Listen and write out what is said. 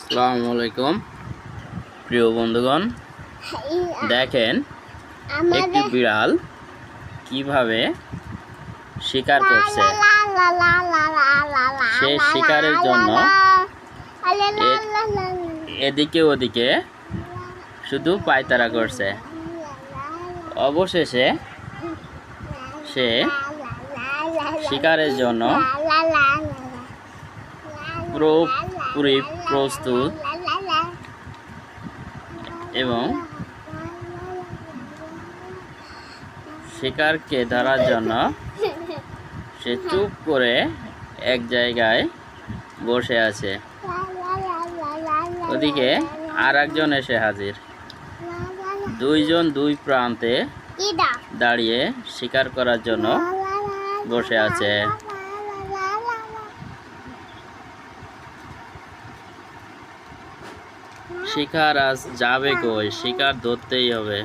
আসসালামু আলাইকুম প্রিয় বন্ধুগণ, দেখেন একটি বিড়াল কিভাবে শিকার করছে। সে শিকারের জন্য এদিকে ওদিকে শুধু পায়তারা করছে। অবশেষে সে শিকারের জন্য পুরোপুরি প্রস্তুত এবং শিকারকে ধরার জন্য সে চুপ করে এক জায়গায় বসে আছে। ওদিকে আর একজন এসে হাজির। দুইজন দুই প্রান্তে দাঁড়িয়ে শিকার করার জন্য বসে আছে। শিকার আজ যাবে কই? শিকার ধরতেই হবে।